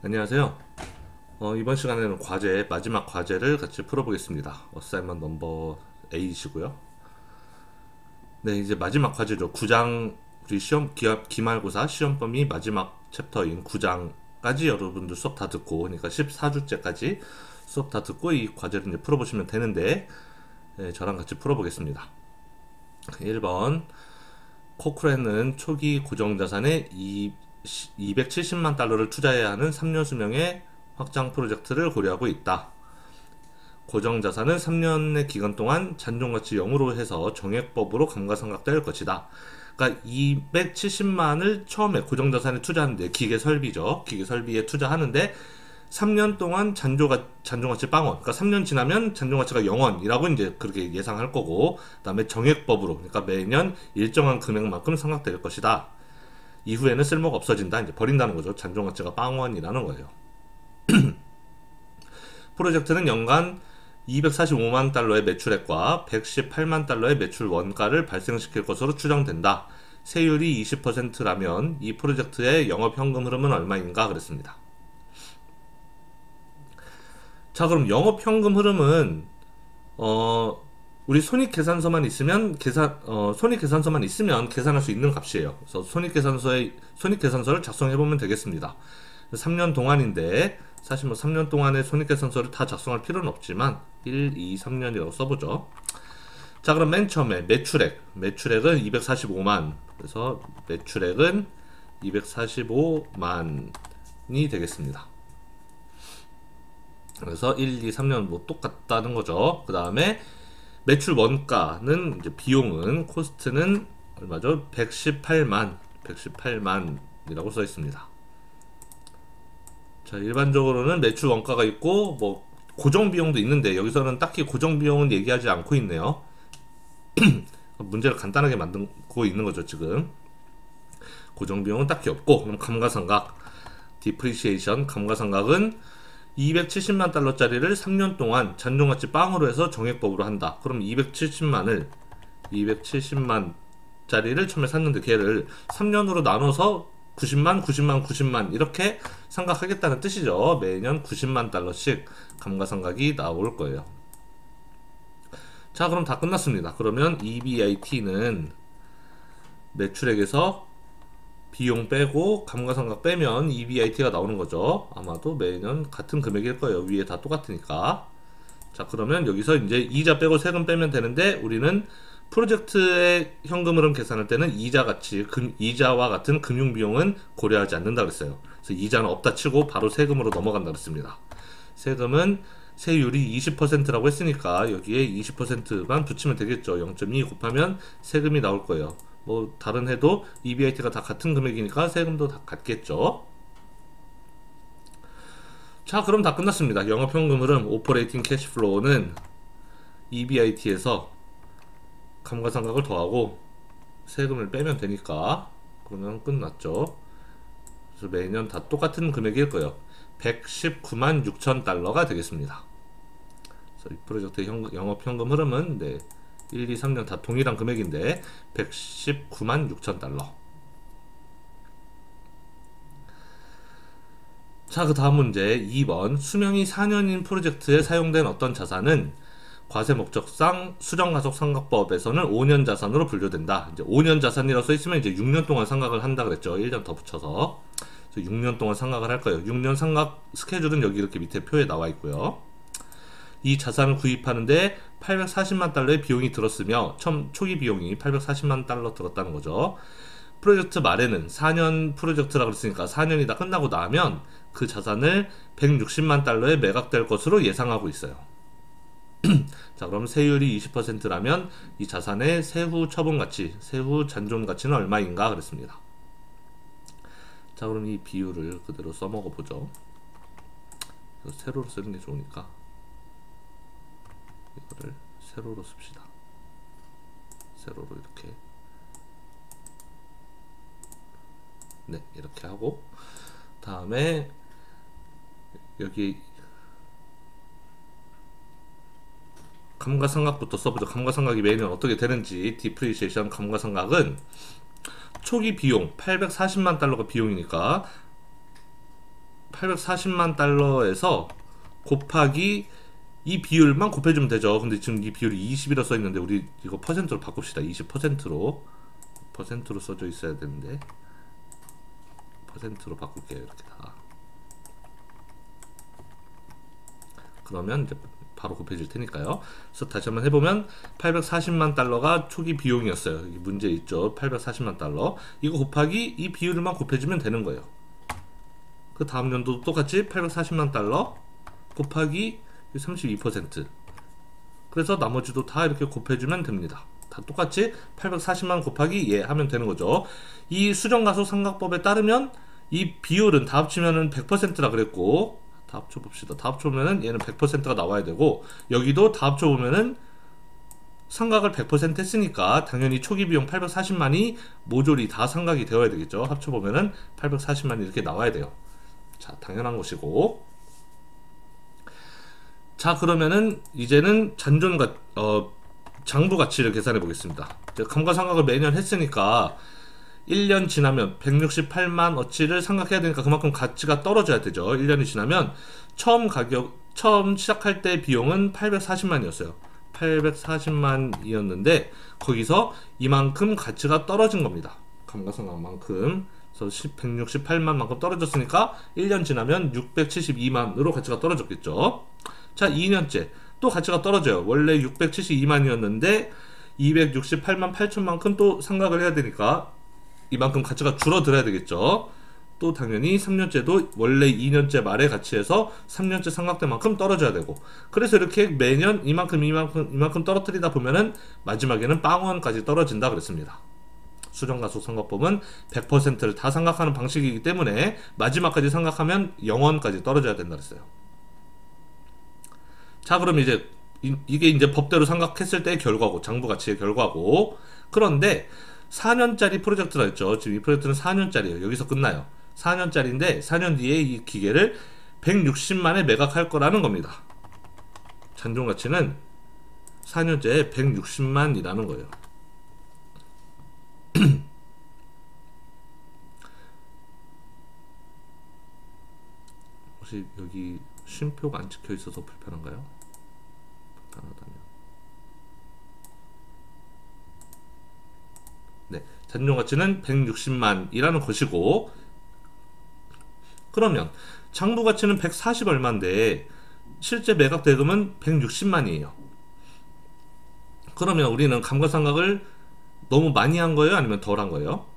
안녕하세요. 이번 시간에는 마지막 과제를 같이 풀어보겠습니다. 어사이먼트 넘버 8이시고요. 네, 이제 마지막 과제죠. 9장, 우리 기말고사 시험 범위 마지막 챕터인 9장까지 여러분들 수업 다 듣고, 그러니까 14주째까지 수업 다 듣고 이 과제를 이제 풀어보시면 되는데, 네, 저랑 같이 풀어보겠습니다. 1번, 코크랜은 초기 고정자산의 270만 달러를 투자해야 하는 3년 수명의 확장 프로젝트를 고려하고 있다. 고정자산은 3년의 기간 동안 잔존가치 0으로 해서 정액법으로 감가상각될 것이다. 그러니까 270만을 처음에 고정자산에 투자하는데, 기계설비죠. 기계설비에 투자하는데 3년 동안 잔존가치 0원, 그러니까 3년 지나면 잔존가치가 0원이라고 이제 그렇게 예상할 거고, 그 다음에 정액법으로, 그러니까 매년 일정한 금액만큼 상각될 것이다. 이후에는 쓸모가 없어진다. 이제 버린다는 거죠. 잔존가치가 0원이라는 거예요. 프로젝트는 연간 245만 달러의 매출액과 118만 달러의 매출 원가를 발생시킬 것으로 추정된다. 세율이 20%라면 이 프로젝트의 영업현금 흐름은 얼마인가 그랬습니다. 자, 그럼 영업현금 흐름은 우리 손익계산서만 있으면 손익계산서만 있으면 계산할 수 있는 값이에요. 그래서 손익계산서를 작성해 보면 되겠습니다. 3년 동안인데 사실 뭐 3년 동안의 손익계산서를 다 작성할 필요는 없지만 1, 2, 3년이라고 써보죠. 자, 그럼 맨 처음에 매출액은 245만. 그래서 매출액은 245만이 되겠습니다. 그래서 1, 2, 3년 뭐 똑같다는 거죠. 그 다음에 매출 원가는 이제 코스트는 얼마죠? 118만이라고 써 있습니다. 자, 일반적으로는 매출 원가가 있고 뭐 고정 비용도 있는데 여기서는 딱히 고정 비용은 얘기하지 않고 있네요. 문제를 간단하게 만들고 있는 거죠, 지금. 고정 비용은 딱히 없고, 그럼 감가상각, 디프리시에이션, 감가상각은 270만 달러짜리를 3년 동안 잔존가치 0으로 해서 정액법으로 한다. 그럼 270만짜리를 처음에 샀는데 걔를 3년으로 나눠서 90만 이렇게 상각하겠다는 뜻이죠. 매년 90만 달러씩 감가상각이 나올 거예요. 자, 그럼 다 끝났습니다. 그러면 EBIT는 매출액에서 비용 빼고 감가상각 빼면 EBIT가 나오는 거죠. 아마도 매년 같은 금액일 거예요. 위에 다 똑같으니까. 자, 그러면 여기서 이제 이자 빼고 세금 빼면 되는데, 우리는 프로젝트의 현금 흐름 계산할 때는 이자와 같은 금융 비용은 고려하지 않는다 그랬어요. 그래서 이자는 없다 치고 바로 세금으로 넘어간다 그랬습니다. 세금은 세율이 20%라고 했으니까 여기에 20%만 붙이면 되겠죠. 0.2 곱하면 세금이 나올 거예요. 뭐 다른 해도 EBIT가 다 같은 금액이니까 세금도 다 같겠죠. 자, 그럼 다 끝났습니다. 영업현금 흐름 오퍼레이팅 캐시플로우는 EBIT에서 감가상각을 더하고 세금을 빼면 되니까, 그러면 끝났죠. 그래서 매년 다 똑같은 금액일 거예요. 119만 6천 달러가 되겠습니다. 그래서 이 프로젝트의 영업현금 흐름은 1, 2, 3년 다 동일한 금액인데 119만 6천 달러. 자, 그 다음 문제 2번. 수명이 4년인 프로젝트에 사용된 어떤 자산은 과세 목적상 수정가속상각법에서는 5년 자산으로 분류된다. 이제 5년 자산이라고 써 있으면 이제 6년 동안 상각을 한다 그랬죠. 1년 더 붙여서. 그래서 6년 동안 상각을 할 거예요. 6년 상각 스케줄은 여기 이렇게 밑에 표에 나와 있고요. 이 자산을 구입하는데 840만 달러의 비용이 들었으며, 처음 초기 비용이 840만 달러 들었다는 거죠. 프로젝트 말에는 4년 프로젝트라고 했으니까 4년이 다 끝나고 나면 그 자산을 160만 달러에 매각될 것으로 예상하고 있어요. 자, 그럼 세율이 20%라면 이 자산의 세후 처분가치, 세후 잔존가치는 얼마인가 그랬습니다. 자, 그럼 이 비율을 그대로 써먹어 보죠. 세로로 쓰는 게 좋으니까 이거를 세로로 씁시다. 세로로 이렇게, 네, 이렇게 하고, 다음에 여기 감가상각부터 써보죠. 감가상각이 매년 어떻게 되는지. 디프리시에이션 감가상각은 초기 비용 840만 달러가 비용이니까 840만 달러에서 곱하기 이 비율만 곱해주면 되죠. 근데 지금 이 비율이 20이라 써있는데 우리 이거 퍼센트로 바꿉시다. 20%로 퍼센트로 써져 있어야 되는데 퍼센트로 바꿀게요. 이렇게 다. 그러면 이제 바로 곱해질 테니까요. 그래서 다시 한번 해보면 840만 달러가 초기 비용이었어요. 여기 문제 있죠. 840만 달러. 이거 곱하기 이 비율만 곱해주면 되는 거예요. 그 다음 연도도 똑같이 840만 달러 곱하기 32%. 그래서 나머지도 다 이렇게 곱해주면 됩니다. 다 똑같이 840만 곱하기 예 하면 되는 거죠. 이 수정가속 삼각법에 따르면 이 비율은 다 합치면은 100%라 그랬고, 다 합쳐봅시다. 다 합쳐보면은 얘는 100%가 나와야 되고, 여기도 다 합쳐보면은 삼각을 100% 했으니까 당연히 초기 비용 840만이 모조리 다 삼각이 되어야 되겠죠. 합쳐보면은 840만이 이렇게 나와야 돼요. 자, 당연한 것이고. 자, 그러면은 이제는 장부 가치를 계산해 보겠습니다. 감가상각을 매년 했으니까 1년 지나면 168만 어치를 상각해야 되니까 그만큼 가치가 떨어져야 되죠. 1년이 지나면 처음 시작할 때 비용은 840만이었어요. 840만이었는데 거기서 이만큼 가치가 떨어진 겁니다. 감가상각만큼. 그래서 168만만큼 떨어졌으니까 1년 지나면 672만으로 가치가 떨어졌겠죠. 자, 2년째 또 가치가 떨어져요. 원래 672만이었는데 268만 8천만큼 또 상각을 해야 되니까 이만큼 가치가 줄어들어야 되겠죠. 또 당연히 3년째도 원래 2년째 말의 가치에서 3년째 상각대만큼 떨어져야 되고, 그래서 이렇게 매년 이만큼 떨어뜨리다 보면은 마지막에는 빵원까지 떨어진다 그랬습니다. 수정가속 삼각법은 100%를 다 상각하는 방식이기 때문에 마지막까지 상각하면 0원까지 떨어져야 된다 그랬어요. 자, 그럼 이제 이게 이제 법대로 상각했을 때의 결과고, 장부 가치의 결과고. 그런데 4년짜리 프로젝트라 했죠. 지금 이 프로젝트는 4년짜리예요. 여기서 끝나요. 4년짜리인데 4년 뒤에 이 기계를 160만에 매각할 거라는 겁니다. 잔존 가치는 4년째에 160만이라는 거예요. 혹시 여기 쉼표가 안 찍혀 있어서 불편한가요? 불편하다면. 네, 잔존 가치는 160만이라는 것이고, 그러면 장부 가치는 140 얼마인데 실제 매각 대금은 160만이에요. 그러면 우리는 감가상각을 너무 많이 한 거예요? 아니면 덜 한 거예요?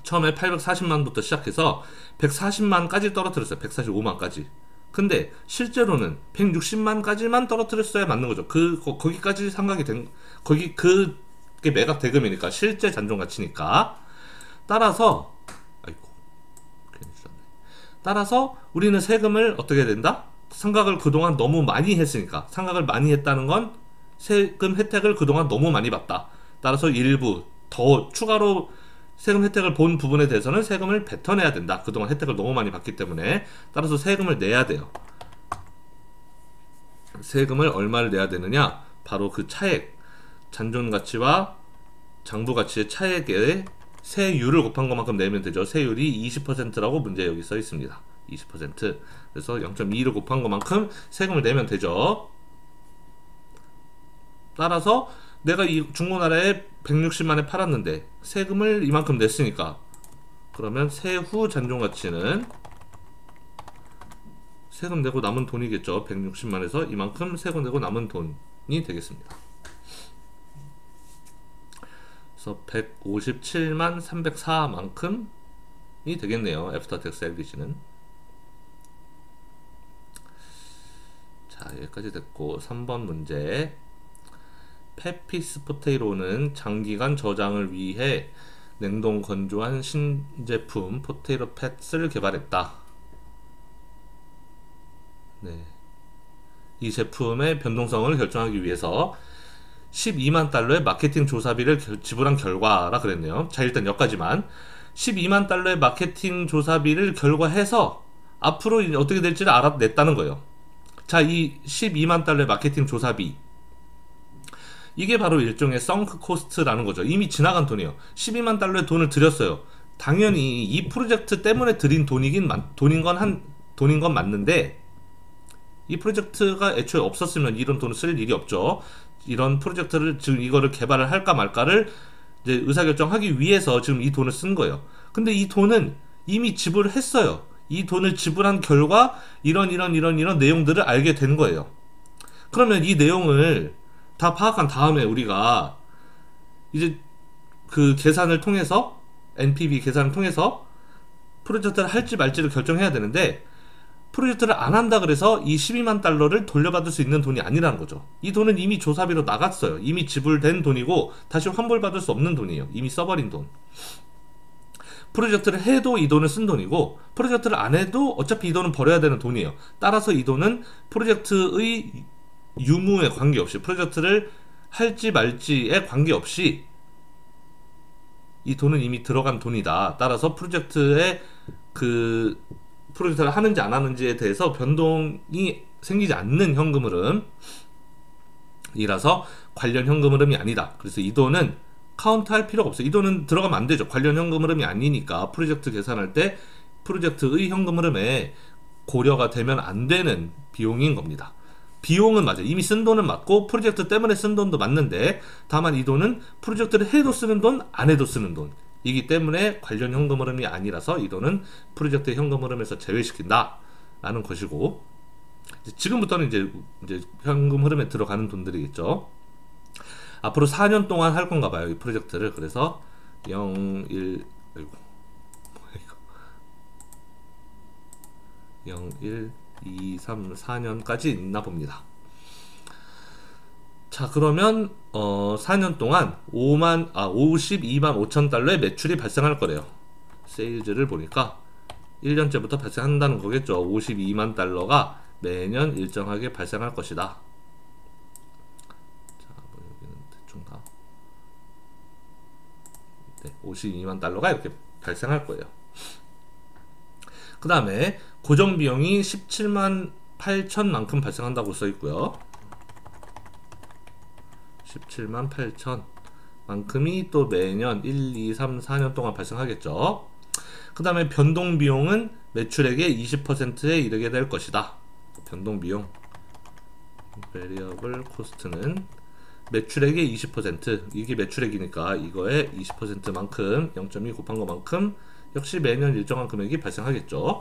처음에 840만부터 시작해서 140만까지 떨어뜨렸어요. 145만까지. 근데 실제로는 160만까지만 떨어뜨렸어야 맞는 거죠. 거기까지 상각이 된, 그게 매각 대금이니까, 실제 잔존 가치니까. 따라서, 따라서 우리는 세금을 어떻게 해야 된다? 상각을 그동안 너무 많이 했으니까. 상각을 많이 했다는 건 세금 혜택을 그동안 너무 많이 받다. 따라서 일부 더 추가로 세금 혜택을 본 부분에 대해서는 세금을 뱉어내야 된다. 그동안 혜택을 너무 많이 받기 때문에. 따라서 세금을 내야 돼요. 세금을 얼마를 내야 되느냐? 바로 그 차액, 잔존 가치와 장부 가치의 차액에 세율을 곱한 것만큼 내면 되죠. 세율이 20%라고 문제에 여기 써 있습니다. 20%. 그래서 0.2를 곱한 것만큼 세금을 내면 되죠. 따라서 내가 이 중고나라에 160만에 팔았는데 세금을 이만큼 냈으니까, 그러면 세후 잔존 가치는 세금 내고 남은 돈이겠죠. 160만에서 이만큼 세금 내고 남은 돈이 되겠습니다. 그래서 157만 304만큼이 되겠네요. 애프터 텍스 LBG는. 자, 여기까지 됐고, 3번 문제. 페피스 포테이로는 장기간 저장을 위해 냉동 건조한 신제품 포테이로 팻을 개발했다. 네. 이 제품의 변동성을 결정하기 위해서 12만 달러의 마케팅 조사비를 지불한 결과라 그랬네요. 자, 일단 여기까지만. 12만 달러의 마케팅 조사비를 결과해서 앞으로 어떻게 될지를 알아냈다는 거예요. 자, 이 12만 달러의 마케팅 조사비, 이게 바로 일종의 썬크 코스트라는 거죠. 이미 지나간 돈이에요. 12만 달러의 돈을 들였어요. 당연히 이 프로젝트 때문에 들인 돈인 건 맞는데, 이 프로젝트가 애초에 없었으면 이런 돈을 쓸 일이 없죠. 이런 프로젝트를 지금 이거를 개발을 할까 말까를 이제 의사결정하기 위해서 지금 이 돈을 쓴 거예요. 근데 이 돈은 이미 지불을 했어요. 이 돈을 지불한 결과 이런 내용들을 알게 된 거예요. 그러면 이 내용을 다 파악한 다음에 우리가 이제 그 계산을 통해서 NPV 계산을 통해서 프로젝트를 할지 말지를 결정해야 되는데, 프로젝트를 안 한다 그래서 이 12만 달러를 돌려받을 수 있는 돈이 아니라는 거죠. 이 돈은 이미 조사비로 나갔어요. 이미 지불된 돈이고 다시 환불받을 수 없는 돈이에요. 이미 써버린 돈. 프로젝트를 해도 이 돈을 쓴 돈이고, 프로젝트를 안 해도 어차피 이 돈은 버려야 되는 돈이에요. 따라서 이 돈은 프로젝트의 유무에 관계없이, 프로젝트를 할지 말지에 관계없이 이 돈은 이미 들어간 돈이다. 따라서 프로젝트를 하는지 안 하는지에 대해서 변동이 생기지 않는 현금 흐름이라서 관련 현금 흐름이 아니다. 그래서 이 돈은 카운트할 필요가 없어요. 이 돈은 들어가면 안 되죠. 관련 현금 흐름이 아니니까 프로젝트 계산할 때 프로젝트의 현금 흐름에 고려가 되면 안 되는 비용인 겁니다. 비용은 맞아요. 이미 쓴 돈은 맞고 프로젝트 때문에 쓴 돈도 맞는데, 다만 이 돈은 프로젝트를 해도 쓰는 돈, 안 해도 쓰는 돈이기 때문에 관련 현금 흐름이 아니라서 이 돈은 프로젝트 현금 흐름에서 제외시킨다 라는 것이고, 지금부터는 이제 현금 흐름에 들어가는 돈들이겠죠. 앞으로 4년 동안 할 건가 봐요, 이 프로젝트를. 그래서 0, 1, 아이고, 뭐야 이거. 0, 1, 2, 3, 4년까지 있나 봅니다. 자, 그러면 4년 동안 52만 5천 달러의 매출이 발생할 거래요. 세일즈를 보니까 1년째부터 발생한다는 거겠죠. 52만 달러가 매년 일정하게 발생할 것이다. 자, 여기는 대충 다. 네, 52만 달러가 이렇게 발생할 거예요. 그 다음에 고정비용이 17만 8천만큼 발생한다고 써있고요. 17만 8천 만큼이 또 매년 1, 2, 3, 4년 동안 발생하겠죠. 그 다음에 변동비용은 매출액의 20%에 이르게 될 것이다. 변동비용 variable cost는 매출액의 20%, 이게 매출액이니까 이거의 20%만큼 0.2 곱한 것만큼 역시 매년 일정한 금액이 발생하겠죠.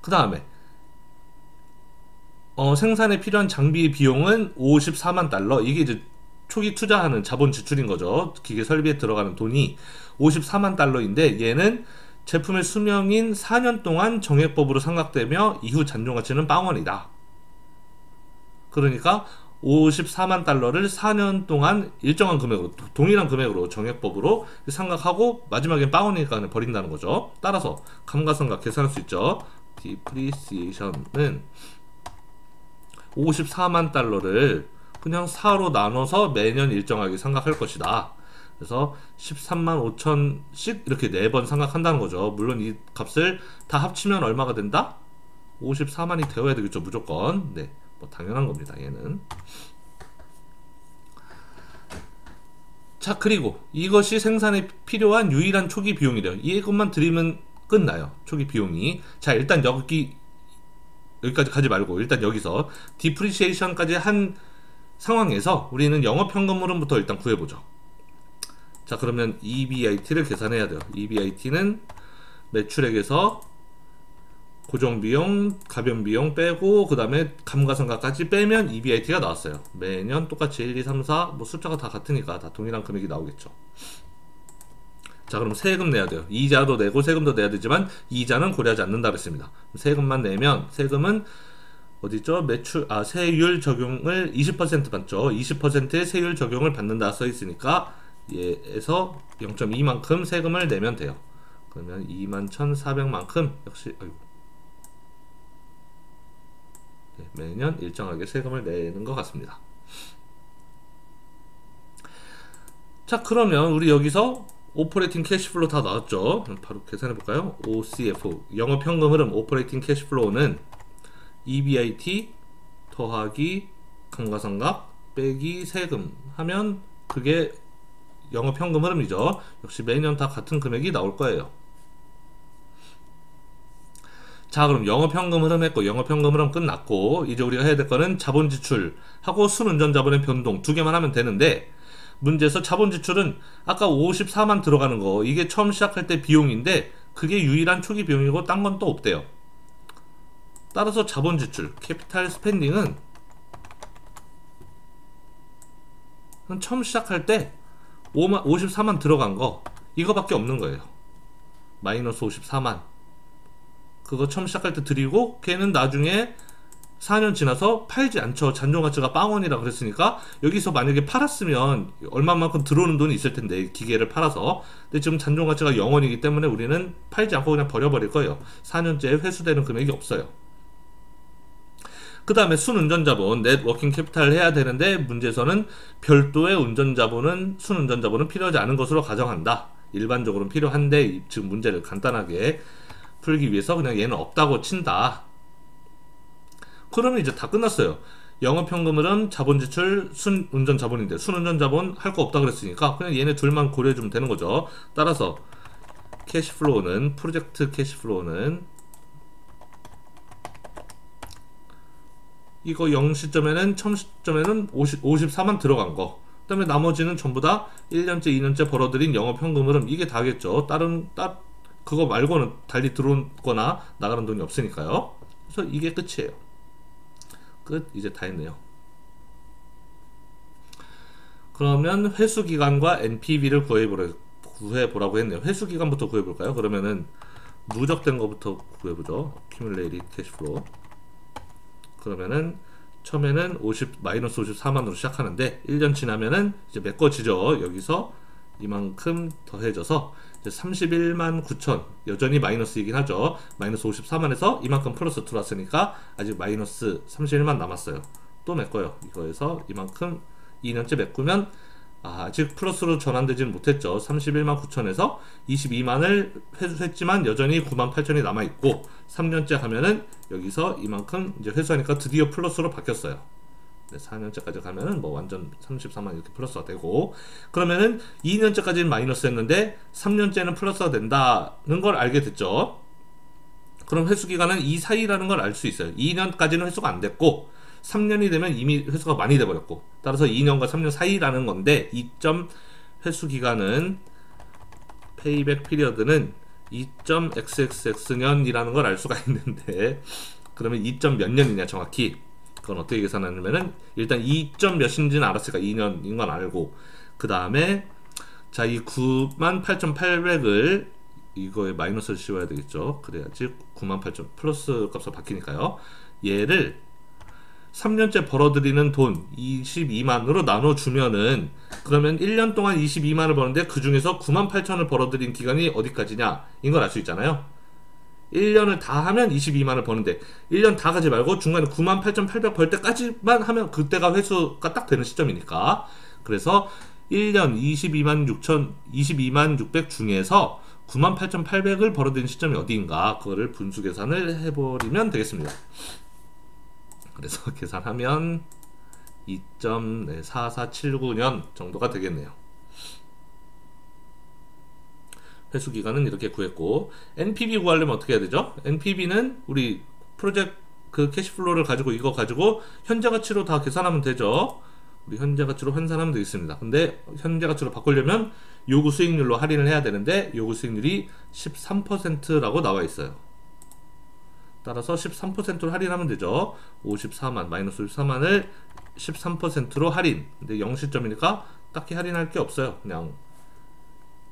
그 다음에 생산에 필요한 장비 비용은 54만 달러. 이게 이제 초기 투자하는 자본 지출인 거죠. 기계 설비에 들어가는 돈이 54만 달러인데, 얘는 제품의 수명인 4년 동안 정액법으로 상각되며 이후 잔존 가치는 빵원이다. 그러니까 54만 달러를 4년 동안 일정한 금액으로, 동일한 금액으로 정액법으로 상각하고 마지막엔 빵원이니까 버린다는 거죠. 따라서 감가상각 계산할 수 있죠. 디프리시에이션은 54만 달러를 그냥 4로 나눠서 매년 일정하게 상각할 것이다. 그래서 13만 5천씩 이렇게 4번 상각한다는 거죠. 물론 이 값을 다 합치면 얼마가 된다? 54만이 되어야 되겠죠, 무조건. 네, 뭐 당연한 겁니다, 얘는. 자, 그리고 이것이 생산에 필요한 유일한 초기 비용이래요. 이것만 드리면 끝나요, 초기 비용이. 자, 일단 여기까지 가지 말고 일단 여기서 디프리시에이션까지 한 상황에서 우리는 영업현금 흐름부터 일단 구해보죠. 자, 그러면 EBIT를 계산해야 돼요. EBIT는 매출액에서 고정비용, 가변비용 빼고 그 다음에 감가상각까지 빼면 EBIT가 나왔어요. 매년 똑같이 1, 2, 3, 4 뭐 숫자가 다 같으니까 다 동일한 금액이 나오겠죠. 자, 그럼 세금 내야 돼요. 이자도 내고 세금도 내야 되지만 이자는 고려하지 않는다 그랬습니다. 세금만 내면, 세금은 어디죠? 세율 적용을 20% 받죠. 20%의 세율 적용을 받는다 써 있으니까 얘에서 0.2만큼 세금을 내면 돼요. 그러면 21,400만큼 역시 네, 매년 일정하게 세금을 내는 것 같습니다. 자, 그러면 우리 여기서 오퍼레이팅 캐시플로우 다 나왔죠. 바로 계산해 볼까요? OCF 영업현금 흐름 오퍼레이팅 캐시플로우는 EBIT 더하기 감가상각 빼기 세금 하면 그게 영업현금 흐름이죠. 역시 매년 다 같은 금액이 나올 거예요. 자, 그럼 영업현금 흐름 했고, 영업현금 흐름 끝났고, 이제 우리가 해야 될 거는 자본 지출하고 순운전 자본의 변동 두 개만 하면 되는데, 문제에서 자본 지출은 아까 54만 들어가는 거, 이게 처음 시작할 때 비용인데, 그게 유일한 초기 비용이고, 딴 건 또 없대요. 따라서 자본 지출, 캐피탈 스펜딩은 처음 시작할 때 54만 들어간 거, 이거밖에 없는 거예요. 마이너스 54만. 그거 처음 시작할 때 드리고, 걔는 나중에 4년 지나서 팔지 않죠. 잔존가치가 빵원이라 그랬으니까 여기서 만약에 팔았으면 얼마만큼 들어오는 돈이 있을 텐데, 기계를 팔아서. 근데 지금 잔존가치가 0원이기 때문에 우리는 팔지 않고 그냥 버려버릴 거예요. 4년째에 회수되는 금액이 없어요. 그 다음에 순운전자본, 넷워킹 캐피탈을 해야 되는데, 문제에서는 별도의 운전자본은, 순운전자본은 필요하지 않은 것으로 가정한다. 일반적으로는 필요한데, 지금 문제를 간단하게 풀기 위해서 그냥 얘는 없다고 친다. 그러면 이제 다 끝났어요. 영업현금은 자본지출, 순운전자본인데, 순운전자본 할 거 없다 그랬으니까 그냥 얘네 둘만 고려해주면 되는 거죠. 따라서 캐시플로우는, 프로젝트 캐시플로우는 이거 0시점에는, 처음 시점에는 54만 들어간 거, 그 다음에 나머지는 전부 다 1년째 2년째 벌어들인 영업현금 흐름, 이게 다겠죠. 그거 말고는 달리 들어온 거나 나가는 돈이 없으니까요. 그래서 이게 끝이에요. 끝. 이제 다 했네요. 그러면 회수기간과 NPV를 구해보라고 했네요. 회수기간부터 구해볼까요? 그러면은 누적된 거부터 구해보죠. Accumulated Cash Flow. 그러면은 처음에는 마이너스 54만으로 시작하는데, 1년 지나면은 이제 메꿔지죠. 여기서 이만큼 더해져서 이제 31만 9천, 여전히 마이너스이긴 하죠. 마이너스 54만에서 이만큼 플러스 들어왔으니까 아직 마이너스 31만 남았어요. 또 메꿔요. 이거에서 이만큼 2년째 메꾸면 아직 플러스로 전환되지는 못했죠. 31만 9천에서 22만을 회수했지만 여전히 9만 8천이 남아있고, 3년째 가면은 여기서 이만큼 이제 회수하니까 드디어 플러스로 바뀌었어요. 4년째까지 가면은 뭐 완전 34만 이렇게 플러스가 되고, 그러면은 2년째까지는 마이너스 했는데 3년째는 플러스가 된다는 걸 알게 됐죠. 그럼 회수기간은 이 사이라는 걸 알 수 있어요. 2년까지는 회수가 안 됐고 3년이 되면 이미 회수가 많이 돼버렸고, 따라서 2년과 3년 사이라는 건데, 이점 회수기간은, 페이백 피리어드는 2.xxx년이라는 걸 알 수가 있는데, 그러면 2점 몇 년이냐 정확히, 그건 어떻게 계산하냐면은, 일단 2점 몇인지는 알았으니까 2년인 건 알고, 그 다음에 자, 이 98,800을 이거에 마이너스를 씌워야 되겠죠. 그래야지 98,000 플러스 값으로 바뀌니까요. 얘를 3년째 벌어들이는 돈 22만으로 나눠주면은, 그러면 1년 동안 22만을 버는데 그 중에서 98,000을 벌어들인 기간이 어디까지냐, 이걸 알 수 있잖아요. 1년을 다 하면 22만을 버는데 1년 다 가지 말고 중간에 98,800 벌 때까지만 하면 그때가 회수가 딱 되는 시점이니까, 그래서 1년 22만 600 중에서 98,800을 벌어들인 시점이 어디인가, 그거를 분수 계산을 해버리면 되겠습니다. 그래서 계산하면 2.4479년 정도가 되겠네요. 회수기간은 이렇게 구했고, NPV 구하려면 어떻게 해야 되죠? NPV는 우리 프로젝트 그 캐시플로우를 가지고 이거 가지고 현재 가치로 다 계산하면 되죠. 우리 현재 가치로 환산하면 되겠습니다. 근데 현재 가치로 바꾸려면 요구 수익률로 할인을 해야 되는데, 요구 수익률이 13%라고 나와 있어요. 따라서 13%로 할인하면 되죠. 54만, 마이너스 54만을 13%로 할인. 근데 0시점이니까 딱히 할인할 게 없어요. 그냥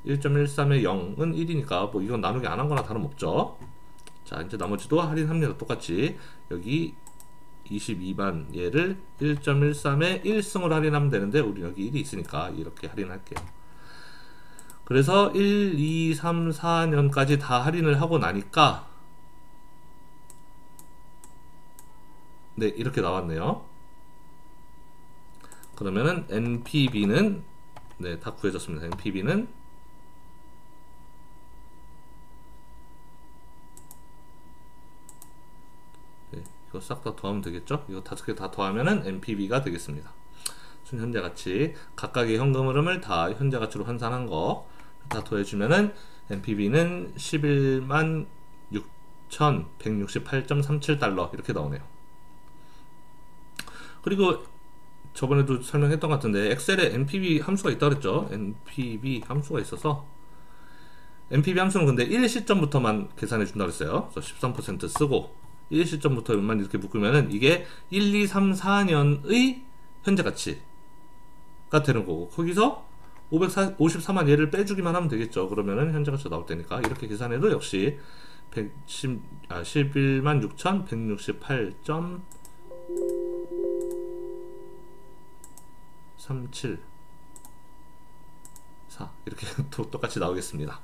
1.13의 0은 1이니까 뭐 이건 나누기 안 한 거나 다름없죠. 자, 이제 나머지도 할인합니다. 똑같이. 여기 22만 얘를 1.13의 1승으로 할인하면 되는데, 우리 여기 1이 있으니까 이렇게 할인할게요. 그래서 1, 2, 3, 4년까지 다 할인을 하고 나니까 네, 이렇게 나왔네요. 그러면은 NPV는 네, 다 구해졌습니다. NPV는 네, 이거 싹 다 더하면 되겠죠? 이거 5개 다 더하면은 NPV가 되겠습니다. 순현재 가치 각각의 현금 흐름을 다 현재 가치로 환산한 거 다 더해주면은 NPV는 11만 6,168.37달러 이렇게 나오네요. 그리고 저번에도 설명했던 것 같은데 엑셀에 NPV 함수가 있다고 그랬죠. NPV 함수가 있어서 NPV 함수는 근데 1 시점부터만 계산해 준다고 했어요. 그래서 13% 쓰고 1 시점부터만 이렇게 묶으면은 이게 1, 2, 3, 4년의 현재 가치가 되는 거고 거기서 554만 얘를 빼주기만 하면 되겠죠. 그러면은 현재 가치가 나올 테니까 이렇게 계산해도 역시 11만 6,168.37 4 이렇게 똑같이 나오겠습니다.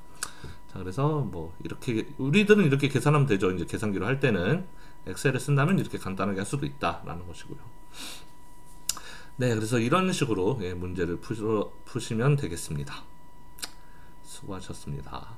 자, 그래서 뭐 이렇게 우리들은 이렇게 계산하면 되죠. 이제 계산기로 할 때는 엑셀을 쓴다면 이렇게 간단하게 할 수도 있다라는 것이고요. 네, 그래서 이런 식으로 문제를 푸시면 되겠습니다. 수고하셨습니다.